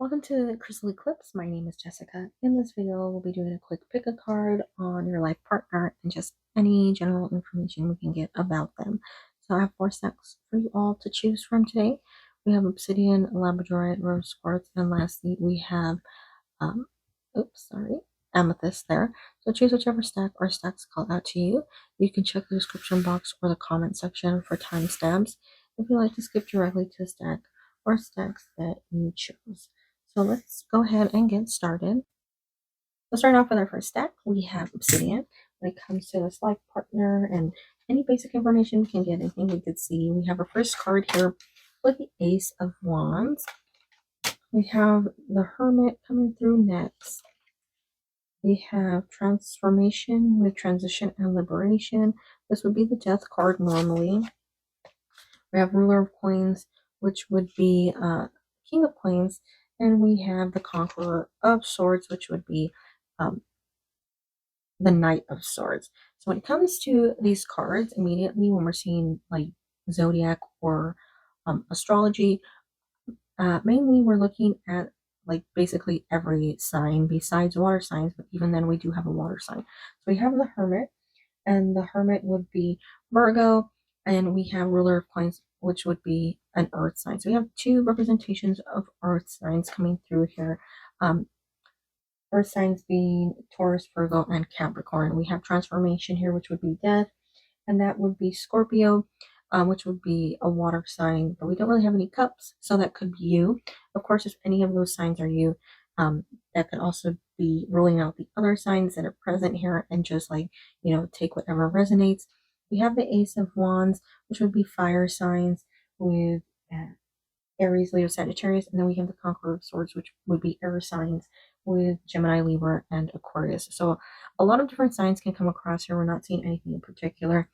Welcome to Crystal Eclipse. My name is Jessica. In this video, we'll be doing a quick pick a card on your life partner and just any general information we can get about them. So I have 4 stacks for you all to choose from today. We have Obsidian, Labradorite, Rose Quartz, and lastly we have, Amethyst there. So choose whichever stack or stacks called out to you. You can check the description box or the comment section for timestamps if you'd like to skip directly to the stack or stacks that you chose. So let's go ahead and get started. Let's start off with our first stack. We have Obsidian. When it comes to this life partner and any basic information we can get, anything we could see. We have our first card here with the Ace of Wands. We have the Hermit coming through next. We have Transformation with Transition and Liberation. This would be the Death card normally. We have Ruler of Coins, which would be King of Coins. And we have the Conqueror of Swords, which would be the Knight of Swords. So when it comes to these cards, immediately when we're seeing like zodiac or astrology, mainly we're looking at like basically every sign besides water signs, but even then we do have a water sign. So we have the Hermit, and the Hermit would be Virgo, and we have Ruler of Coins, which would be an earth sign. So we have 2 representations of earth signs coming through here. Earth signs being Taurus, Virgo, and Capricorn. We have Transformation here, which would be Death, and that would be Scorpio, which would be a water sign, but we don't really have any cups, so that could be you. Of course, if any of those signs are you, that could also be ruling out the other signs that are present here and just like, take whatever resonates. We have the Ace of Wands, which would be fire signs with Aries, Leo, Sagittarius, and then we have the Conqueror of Swords, which would be air signs with Gemini, Libra, and Aquarius. So a lot of different signs can come across here. We're not seeing anything in particular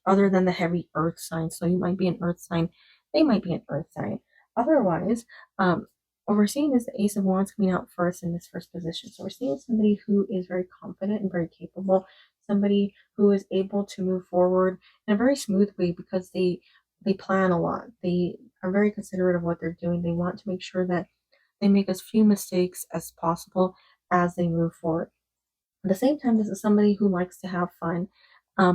other than the heavy earth signs. So you might be an earth sign, they might be an earth sign. Otherwise, what we're seeing is the Ace of Wands coming out first in this first position. So we're seeing somebody who is very confident and very capable, somebody who is able to move forward in a very smooth way because they plan a lot. They are very considerate of what they're doing. They want to make sure that they make as few mistakes as possible as they move forward. At the same time, this is somebody who likes to have fun.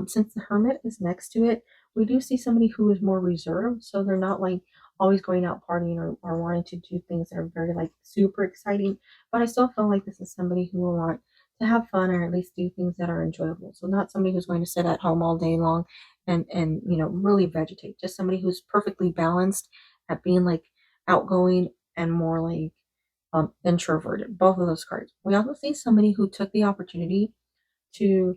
Since the Hermit is next to it, we do see somebody who is more reserved. So they're not like always going out partying or wanting to do things that are very like super exciting. But I still feel like this is somebody who will want to have fun or at least do things that are enjoyable. So not somebody who's going to sit at home all day long and really vegetate. Just somebody who's perfectly balanced at being like outgoing and more like introverted. Both of those cards. We also see somebody who took the opportunity to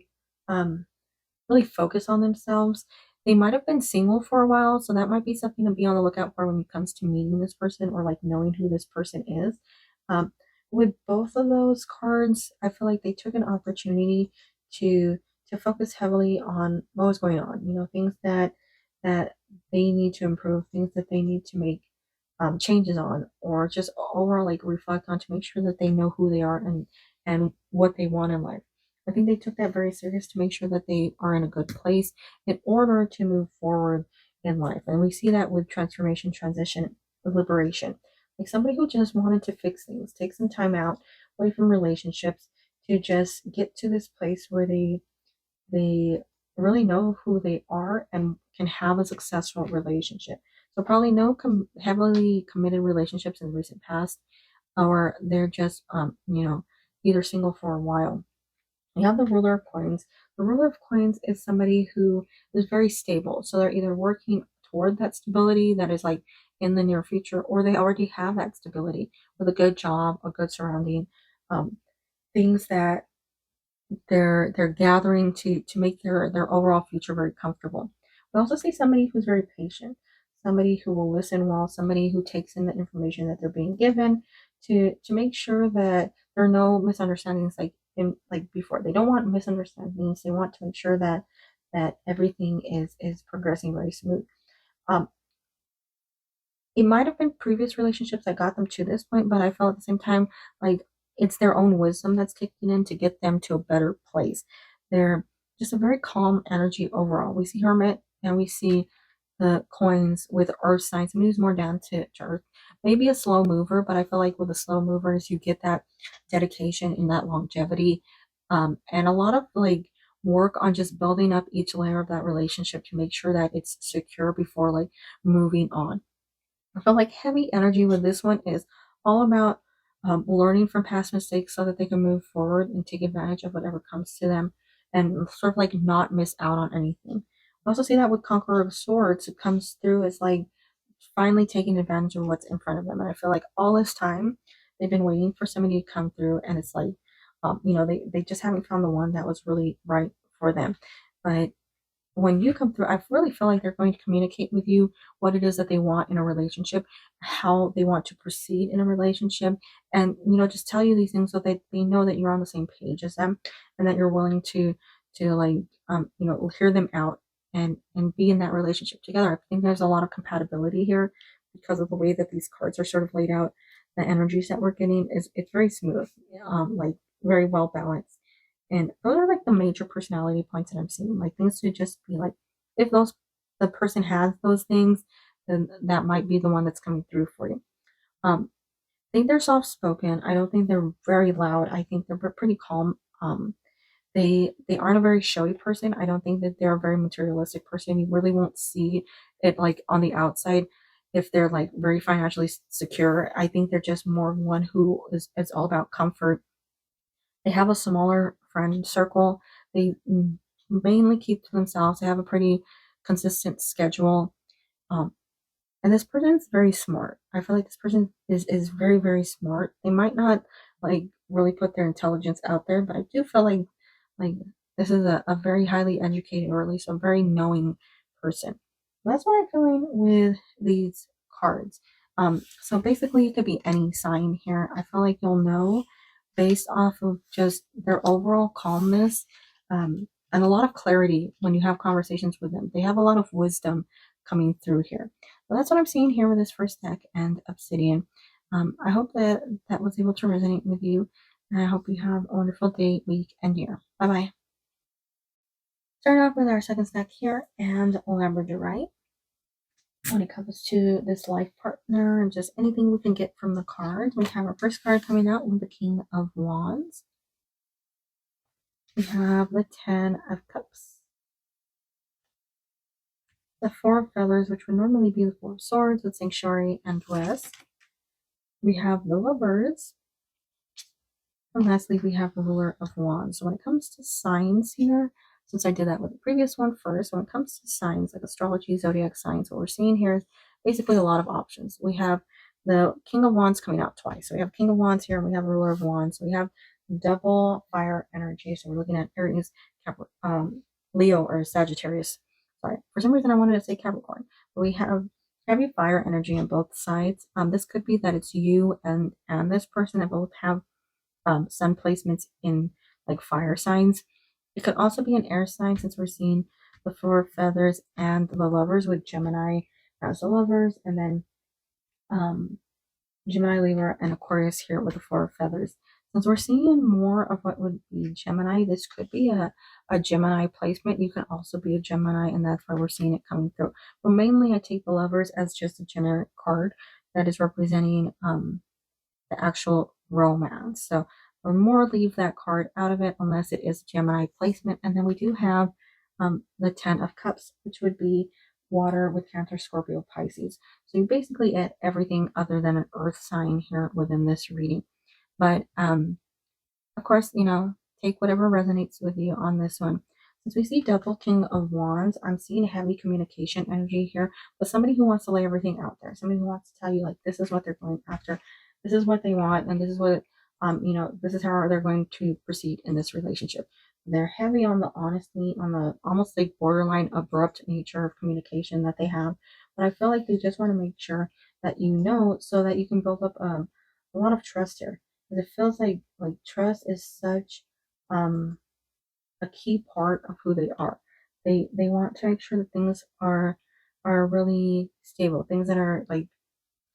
really focus on themselves. They might have been single for a while, so that might be something to be on the lookout for when it comes to meeting this person or like knowing who this person is. With both of those cards, I feel like they took an opportunity to focus heavily on what was going on. Things that they need to improve, things that they need to make changes on, or just overall like reflect on to make sure that they know who they are and what they want in life. I think they took that very serious to make sure that they are in a good place in order to move forward in life. And we see that with transformation, transition, liberation. Like somebody who just wanted to fix things, take some time out away from relationships to just get to this place where they really know who they are and can have a successful relationship. So probably no heavily committed relationships in the recent past, or they're just either single for a while. You have the Ruler of Coins. The Ruler of Coins is somebody who is very stable. So they're either working toward that stability that is like in the near future, or they already have that stability with a good job, a good surrounding, things that they're gathering to make their overall future very comfortable. We also see somebody who's very patient, somebody who will listen well, somebody who takes in the information that they're being given to make sure that there are no misunderstandings like before. They don't want misunderstandings. They want to make sure that everything is progressing very smooth. It might have been previous relationships that got them to this point, but I felt at the same time like it's their own wisdom that's kicking in to get them to a better place. They're just a very calm energy overall. We see Hermit and we see the coins with earth signs, somebody who's more down to earth, maybe a slow mover, but I feel like with the slow movers, you get that dedication and that longevity, and a lot of like work on just building up each layer of that relationship to make sure that it's secure before like moving on. I feel like heavy energy with this one is all about learning from past mistakes so that they can move forward and take advantage of whatever comes to them and sort of like not miss out on anything. I also see that with Conqueror of Swords, it comes through as like finally taking advantage of what's in front of them. And I feel like all this time they've been waiting for somebody to come through, and it's like, they just haven't found the one that was really right for them. But when you come through, I really feel like they're going to communicate with you what it is that they want in a relationship, how they want to proceed in a relationship, and just tell you these things so that they know that you're on the same page as them, and that you're willing to like hear them out and be in that relationship together. I think there's a lot of compatibility here because of the way that these cards are sort of laid out. The energies that we're getting is it's very smooth, like very well balanced. And those are like the major personality points that I'm seeing. Like things to just be like, if the person has those things, then that might be the one that's coming through for you. I think they're soft spoken. I don't think they're very loud. I think they're pretty calm. They aren't a very showy person. I don't think that they're a very materialistic person. You really won't see it like on the outside if they're like very financially secure. I think they're just more of one who is all about comfort. They have a smaller friend circle. They mainly keep to themselves. They have a pretty consistent schedule. Um, and this person is very smart. I feel like this person is very, very smart. They might not like really put their intelligence out there, but I do feel like this is a very highly educated, or at least a very knowing person. That's what I'm feeling with these cards. So basically it could be any sign here. I feel like you'll know based off of just their overall calmness, and a lot of clarity when you have conversations with them. They have a lot of wisdom coming through here. Well, that's what I'm seeing here with this first deck and Obsidian. I hope that that was able to resonate with you, and I hope you have a wonderful day, week, and year. Bye bye. Starting off with our second stack here and Labradorite. When it comes to this life partner and just anything we can get from the cards, we have our first card coming out with the King of Wands. We have the Ten of Cups, the Four of Feathers, which would normally be the Four of Swords with Sanctuary and Bliss. We have the Lovers. And lastly, we have the Ruler of Wands. So when it comes to signs here, since I did that with the previous one first, when it comes to signs like astrology, zodiac signs, what we're seeing here is basically a lot of options. We have the King of Wands coming out twice. So we have King of Wands here, and we have Ruler of Wands. So we have double fire energy. So we're looking at Aries, Leo, or Sagittarius. Sorry, for some reason I wanted to say Capricorn. But we have heavy fire energy on both sides. This could be that it's you and this person that both have sun placements in like fire signs. It could also be an air sign, since we're seeing the Four of Feathers and the Lovers with Gemini as the Lovers, and then Gemini, Libra, and Aquarius here with the Four of Feathers. Since we're seeing more of what would be Gemini, this could be a Gemini placement. You can also be a Gemini, and that's why we're seeing it coming through. But mainly I take the Lovers as just a generic card that is representing the actual romance. So or more leave that card out of it unless it is Gemini placement. And then we do have the Ten of Cups, which would be water with Cancer, Scorpio, Pisces. So you basically get everything other than an earth sign here within this reading. But of course, take whatever resonates with you on this one. Since we see double King of Wands, I'm seeing heavy communication energy here, but somebody who wants to lay everything out there, somebody who wants to tell you like this is what they're going after, this is what they want, and this is what this is how they're going to proceed in this relationship. They're heavy on the honesty, on the almost like borderline abrupt nature of communication that they have, but I feel like they just want to make sure that so that you can build up a lot of trust here. Because it feels like trust is such a key part of who they are. They want to make sure that things are really stable, things that are like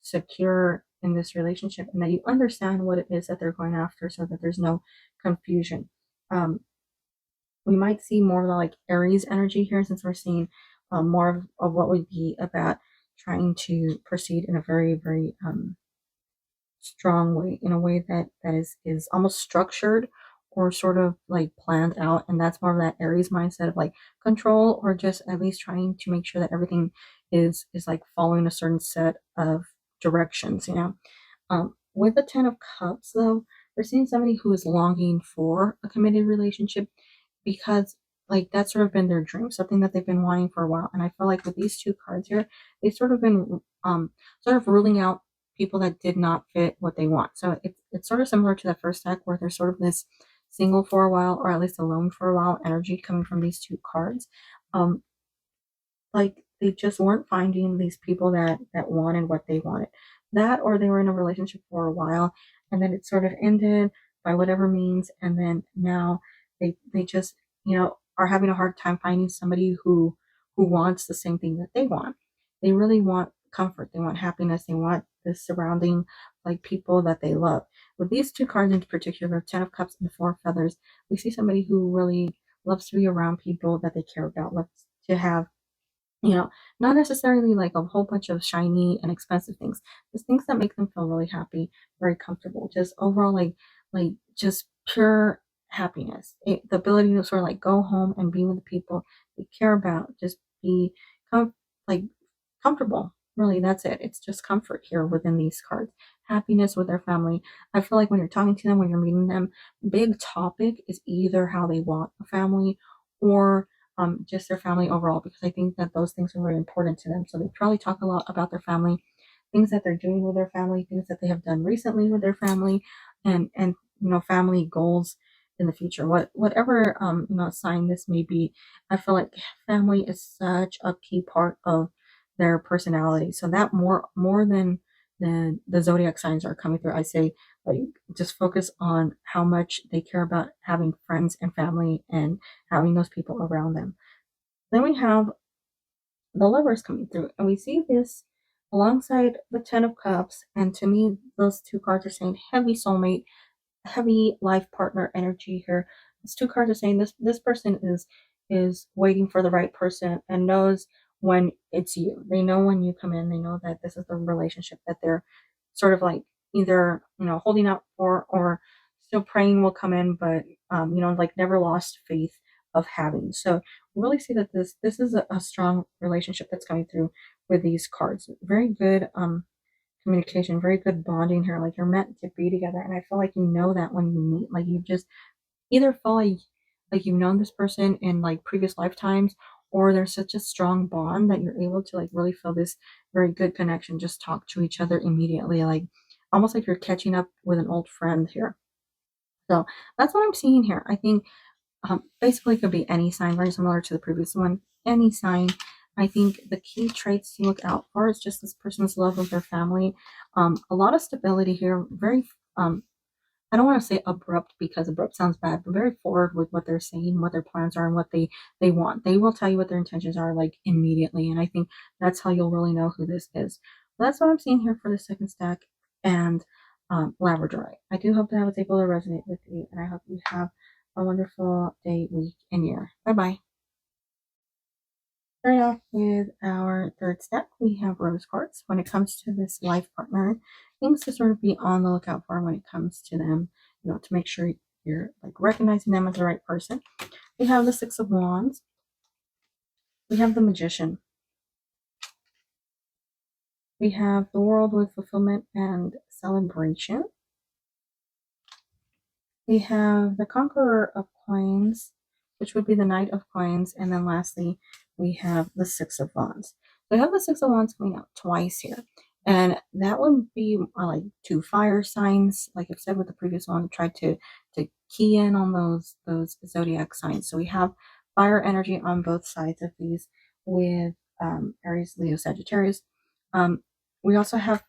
secure in this relationship, and that you understand what it is that they're going after, so that there's no confusion. We might see more of the like Aries energy here, since we're seeing more of what would be about trying to proceed in a very, very strong way, in a way that is almost structured or sort of like planned out. And that's more of that Aries mindset of like control, or just at least trying to make sure that everything is like following a certain set of directions, you know. With the Ten of Cups, though, we're seeing somebody who is longing for a committed relationship, because like that's sort of been their dream, something that they've been wanting for a while. And I feel like with these two cards here, they've sort of been sort of ruling out people that did not fit what they want. So it's sort of similar to the first deck, where there's sort of this single for a while, or at least alone for a while energy coming from these two cards. Um, like they just weren't finding these people that wanted what they wanted. That, or they were in a relationship for a while and then it sort of ended by whatever means, and then now they just, you know, are having a hard time finding somebody who wants the same thing that they want. They really want comfort, they want happiness, they want the surrounding like people that they love. With these two cards in particular, Ten of Cups and Four of Feathers, we see somebody who really loves to be around people that they care about, loves to have, you know, not necessarily like a whole bunch of shiny and expensive things, just things that make them feel really happy, very comfortable, just overall like just pure happiness. The ability to sort of like go home and be with the people they care about, just be com- like comfortable. Really, that's it. It's just comfort here within these cards. Happiness with their family. I feel like when you're talking to them, when you're meeting them, big topic is either how they want a family, or just their family overall, because I think that those things are very important to them. So they probably talk a lot about their family, things that they're doing with their family, things that they have done recently with their family, and you know, family goals in the future. Whatever you know, sign this may be, I feel like family is such a key part of their personality. So that more than the zodiac signs are coming through, I say like just focus on how much they care about having friends and family and having those people around them. Then we have the Lovers coming through, and we see this alongside the Ten of Cups. And to me, those two cards are saying heavy soulmate, heavy life partner energy here. These two cards are saying this person is waiting for the right person and knows when it's you. They know when you come in. They know that this is the relationship that they're sort of like either, you know, holding out for, or still praying will come in, but you know, like never lost faith of having. So we really see that this is a strong relationship that's coming through with these cards. Very good communication, very good bonding here. Like you're meant to be together, and I feel like you know that when you meet. Like you just either feel like you've known this person in like previous lifetimes, or there's such a strong bond that you're able to like really feel this very good connection. Just talk to each other immediately, like almost like you're catching up with an old friend here. So that's what I'm seeing here. I think basically it could be any sign, very similar to the previous one. Any sign. I think the key traits to look out for is just this person's love of their family. A lot of stability here. Very, I don't want to say abrupt, because abrupt sounds bad, but very forward with what they're saying, what their plans are, and what they want. They will tell you what their intentions are like immediately, and I think that's how you'll really know who this is. But that's what I'm seeing here for the second stack and Labradorite. I do hope that I was able to resonate with you, and I hope you have a wonderful day, week, and year. Bye bye. Start off with our third step. We have rose quartz. When it comes to this life partner, things to sort of be on the lookout for when it comes to them, you know, to make sure you're like recognizing them as the right person. We have the Six of Wands. We have the Magician. We have the World with fulfillment and celebration. We have the Conqueror of Coins, which would be the Knight of Coins. And then lastly, we have the Six of Wands. So we have the Six of Wands coming out twice here. And that would be like two fire signs. Like I've said with the previous one, tried to key in on those zodiac signs. So we have fire energy on both sides of these with Aries, Leo, Sagittarius. Um, we also have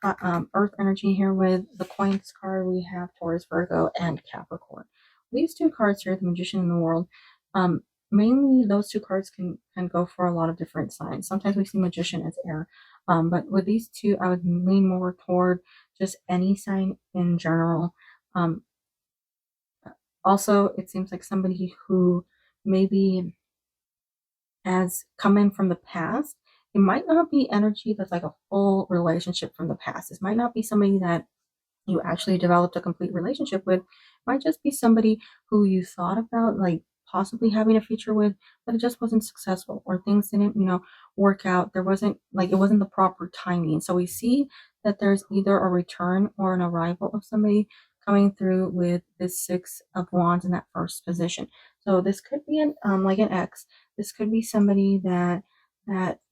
Earth energy here with the Coins card. We have Taurus, Virgo, and Capricorn. These two cards here, the Magician and the World, mainly those two cards can go for a lot of different signs. Sometimes we see Magician as air, but with these two, I would lean more toward just any sign in general. Um, Also, it seems like somebody who maybe has come in from the past. It might not be energy that's like a full relationship from the past. This might not be somebody that you actually developed a complete relationship with. It might just be somebody who you thought about like possibly having a future with, but it just wasn't successful, or things didn't, work out. There wasn't like it wasn't the proper timing. So we see that there's either a return or an arrival of somebody coming through with this Six of Wands in that first position. So this could be an like an ex. This could be somebody that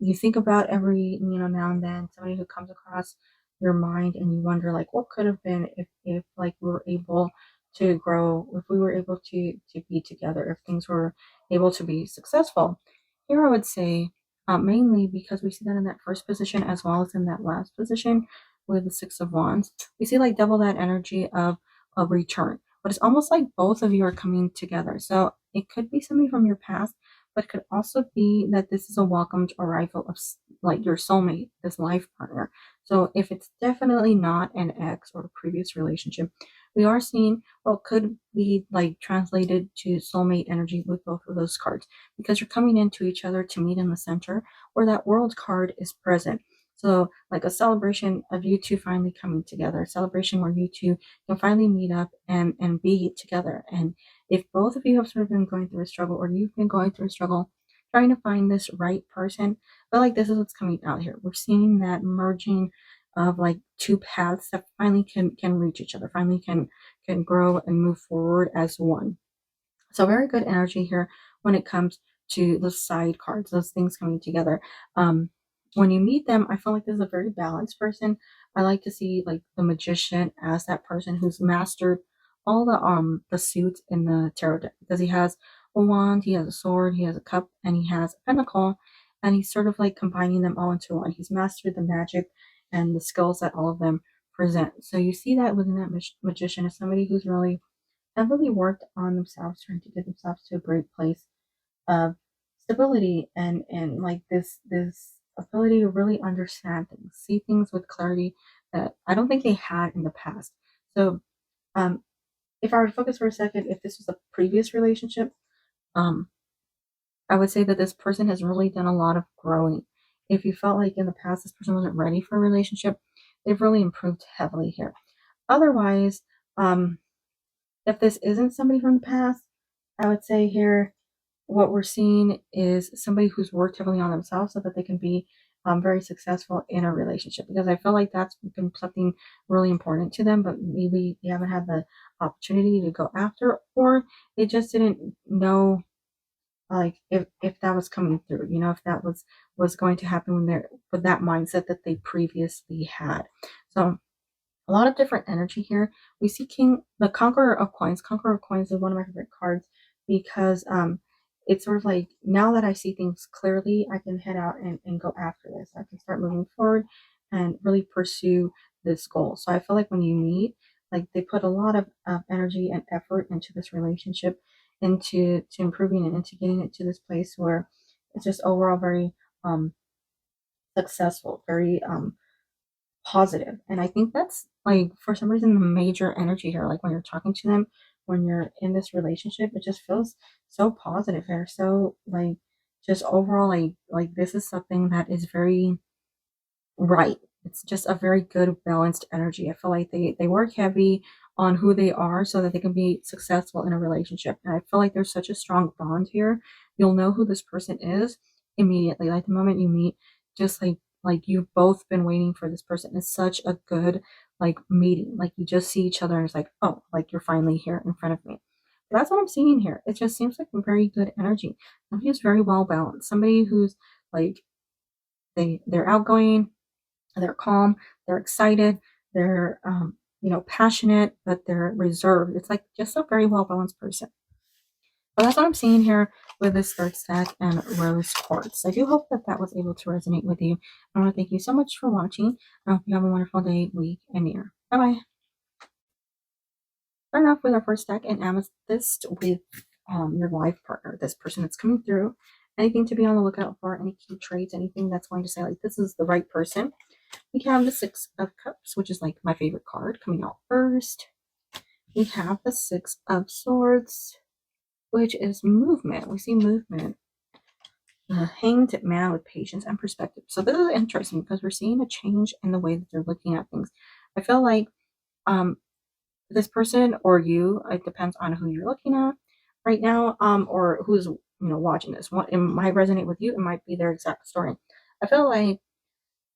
you think about every now and then, somebody who comes across your mind, and you wonder like what could have been if like we were able to grow, if we were able to be together, if things were able to be successful. Here I would say mainly because we see that in that first position as well as in that last position with the Six of Wands, we see like double that energy of a return, but it's almost like both of you are coming together. So it could be somebody from your past, but it could also be that this is a welcomed arrival of like your soulmate, this life partner. So if it's definitely not an ex or a previous relationship, we are seeing what could be like translated to soulmate energy with both of those cards, because you're coming into each other to meet in the center where that world card is present. So like a celebration of you two finally coming together, a celebration where you two can finally meet up and be together. And if both of you have sort of been going through a struggle, or you've been going through a struggle trying to find this right person, but like this is what's coming out here. We're seeing that merging of like two paths that finally can reach each other, finally can grow and move forward as one. So very good energy here when it comes to the side cards, those things coming together. When you meet them, I feel like this is a very balanced person. I like to see like the magician as that person who's mastered all the suits in the tarot deck, because he has a wand, he has a sword, he has a cup, and he has a pentacle, and he's sort of like combining them all into one. He's mastered the magic and the skills that all of them present. So you see that within that magician is somebody who's really heavily worked on themselves, trying to get themselves to a great place of stability, and like this ability to really understand things, see things with clarity that I don't think they had in the past. So um if I were to focus for a second, if this was a previous relationship, um I would say that this person has really done a lot of growing. If you felt like in the past this person wasn't ready for a relationship, they've really improved heavily here. Otherwise, um if this isn't somebody from the past, I would say here what we're seeing is somebody who's worked heavily on themselves so that they can be very successful in a relationship. Because I feel like that's been something really important to them, but maybe they haven't had the opportunity to go after, or they just didn't know like if that was coming through, if that was going to happen when they're with that mindset that they previously had. So a lot of different energy here. We see the Conqueror of Coins. Conqueror of Coins is one of my favorite cards because it's sort of like, now that I see things clearly, I can head out and go after this. I can start moving forward and really pursue this goal. So I feel like when you meet, like they put a lot of energy and effort into this relationship, into to improving it, into getting it to this place where it's just overall very um successful, very positive. And I think that's like for some reason the major energy here. Like when you're talking to them, when you're in this relationship, it just feels so positive here. So like just overall like this is something that is very right. It's just a very good balanced energy. I feel like they work heavy on who they are so that they can be successful in a relationship. And I feel like there's such a strong bond here. You'll know who this person is immediately. Like the moment you meet, just like you've both been waiting for this person. It's such a good like meeting. Like you just see each other and it's like, oh, like you're finally here in front of me. That's what I'm seeing here. It just seems like a very good energy. Somebody who's very well balanced. Somebody who's like they're outgoing, they're calm, they're excited, they're passionate, but they're reserved. It's like just a very well balanced person. But that's what I'm seeing here with this third stack and rose quartz. I do hope that that was able to resonate with you. I want to thank you so much for watching. I hope you have a wonderful day, week, and year. Bye bye. Starting off with our first stack and amethyst with your life partner, this person that's coming through. Anything to be on the lookout for, any key traits, anything that's going to say like this is the right person. We have the Six of Cups, which is like my favorite card, coming out first. We have the Six of Swords, which is movement. We see movement. The Hanged Man with patience and perspective. So this is interesting because we're seeing a change in the way that they're looking at things. I feel like um, this person or you, it depends on who you're looking at right now, or who's watching this. What it might resonate with you, it might be their exact story. I feel like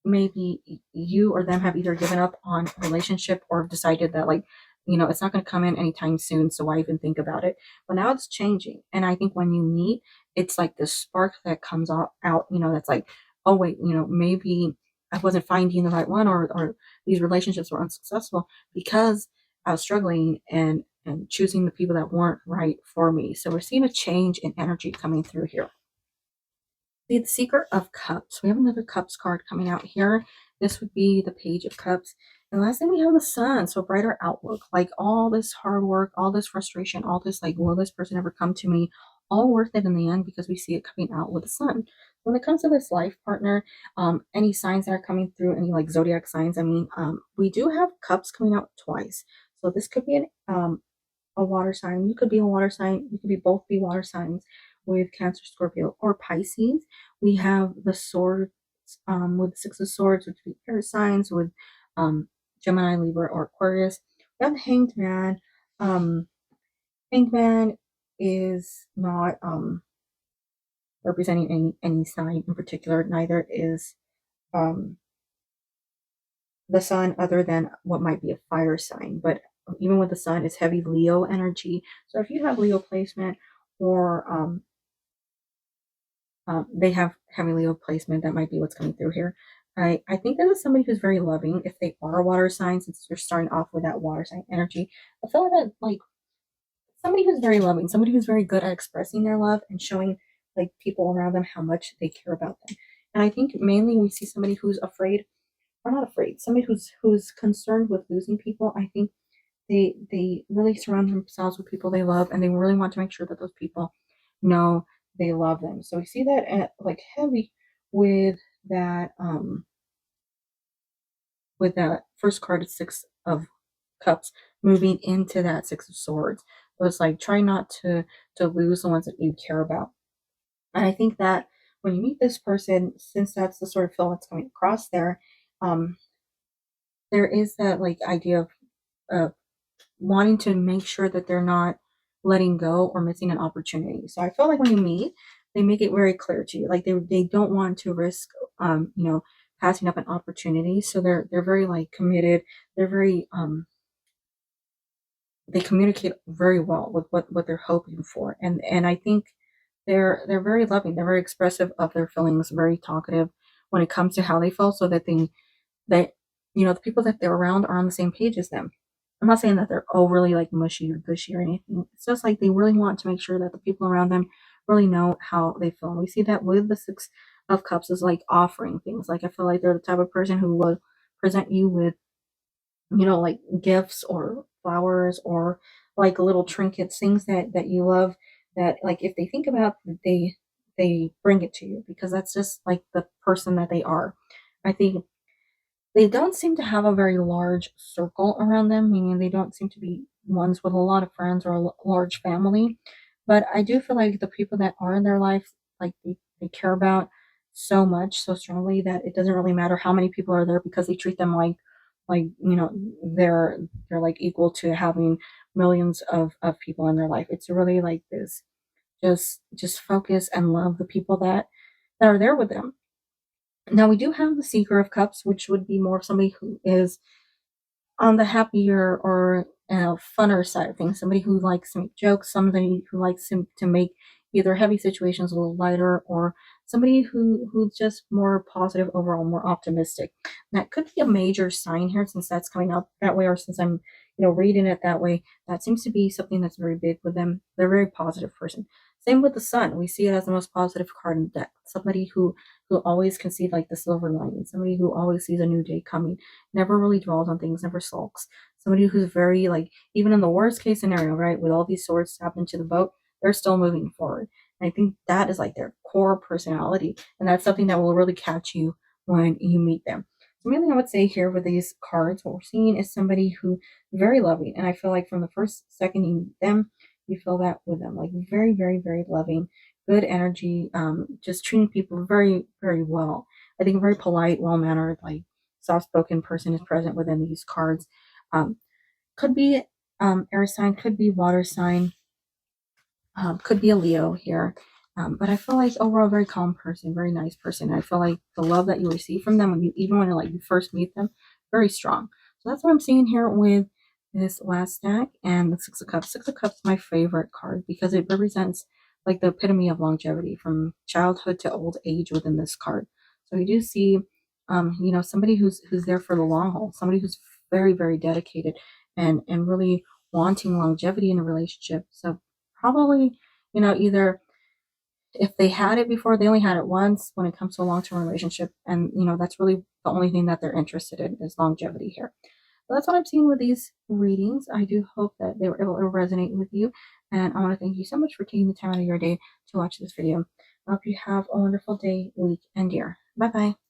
maybe you or them have either given up on a relationship or decided that, like, it's not going to come in anytime soon, so why even think about it? But now it's changing, and I think when you meet, it's like this spark that comes out, that's like, oh wait, maybe I wasn't finding the right one, or these relationships were unsuccessful because I was struggling and choosing the people that weren't right for me. So we're seeing a change in energy coming through here. The Seeker of Cups. We have another Cups card coming out here. This would be the Page of Cups. And last thing we have the Sun. So brighter outlook. Like all this hard work, all this frustration, all this like, will this person ever come to me? All worth it in the end because we see it coming out with the Sun. When it comes to this life partner, any signs that are coming through, any like zodiac signs, we do have Cups coming out twice. So this could be a water sign. You could be a water sign. You could be both be water signs with Cancer, Scorpio, or Pisces. We have the Swords with Six of Swords, which would be air signs with Gemini, Libra, or Aquarius. We have the Hanged Man. Hanged Man is not representing any sign in particular. Neither is um, the Sun, other than what might be a fire sign. But even with the Sun, it's heavy Leo energy. So if you have Leo placement, or they have heavy Leo placement, that might be what's coming through here. I think this is somebody who's very loving. If they are a water sign, since you're starting off with that water sign energy, I feel like somebody who's very loving, somebody who's very good at expressing their love and showing like people around them how much they care about them. And I think mainly we see somebody who's afraid, or not afraid, somebody who's concerned with losing people. I think they really surround themselves with people they love, and they really want to make sure that those people know they love them. So we see that at like heavy with that first card of Six of Cups, moving into that Six of Swords. So it's like try not to lose the ones that you care about. And I think that when you meet this person, since that's the sort of feel that's coming across there, um, there is that like idea of wanting to make sure that they're not letting go or missing an opportunity. So I feel like when you meet, they make it very clear to you. Like they don't want to risk passing up an opportunity. So they're very like committed. They're very they communicate very well with what they're hoping for. And I think they're very loving. They're very expressive of their feelings, very talkative when it comes to how they feel, so that that the people that they're around are on the same page as them. I'm not saying that they're overly like mushy or gushy or anything. It's just like they really want to make sure that the people around them really know how they feel. And we see that with the Six of Cups is like offering things. Like I feel like they're the type of person who will present you with, like gifts or flowers or like little trinkets, things that you love, that like if they think about, they bring it to you because that's just like the person that they are. I think they don't seem to have a very large circle around them, meaning they don't seem to be ones with a lot of friends or a large family. But I do feel like the people that are in their life, like they care about so much, so strongly, that it doesn't really matter how many people are there because they treat them like they're like equal to having millions of people in their life. It's really like this, just focus and love the people that are there with them. Now we do have the Seeker of Cups, which would be more of somebody who is on the happier or funner side of things. Somebody who likes to make jokes, somebody who likes to make either heavy situations a little lighter, or somebody who's just more positive overall, more optimistic. And that could be a major sign here, since that's coming out that way, or since I'm reading it that way. That seems to be something that's very big with them. They're a very positive person. Same with the Sun. We see it as the most positive card in the deck. Somebody who always can see like the silver lining. Somebody who always sees a new day coming, never really dwells on things, never sulks. Somebody who's very like, even in the worst case scenario, right, with all these swords happening to the boat, they're still moving forward. And I think that is like their core personality, and that's something that will really catch you when you meet them. So mainly I would say here with these cards, what we're seeing is somebody who very loving, and I feel like from the first second you meet them, you feel that with them, like very, very, very loving, good energy, just treating people very, very well. I think a very polite, well-mannered, like soft-spoken person is present within these cards. Could be air sign, could be water sign, could be a Leo here. But I feel like overall very calm person, very nice person. I feel like the love that you receive from them when you, even when like you first meet them, very strong. So that's what I'm seeing here with this last stack and the Six of Cups. Six of Cups is my favorite card because it represents like the epitome of longevity from childhood to old age within this card. So you do see, you know, somebody who's there for the long haul, somebody who's very, very dedicated and really wanting longevity in a relationship. So probably, you know, either if they had it before, they only had it once when it comes to a long-term relationship, and you know that's really the only thing that they're interested in is longevity here. So that's what I'm seeing with these readings. I do hope that it will resonate with you, and I want to thank you so much for taking the time out of your day to watch this video. I hope you have a wonderful day, week, and year. Bye bye.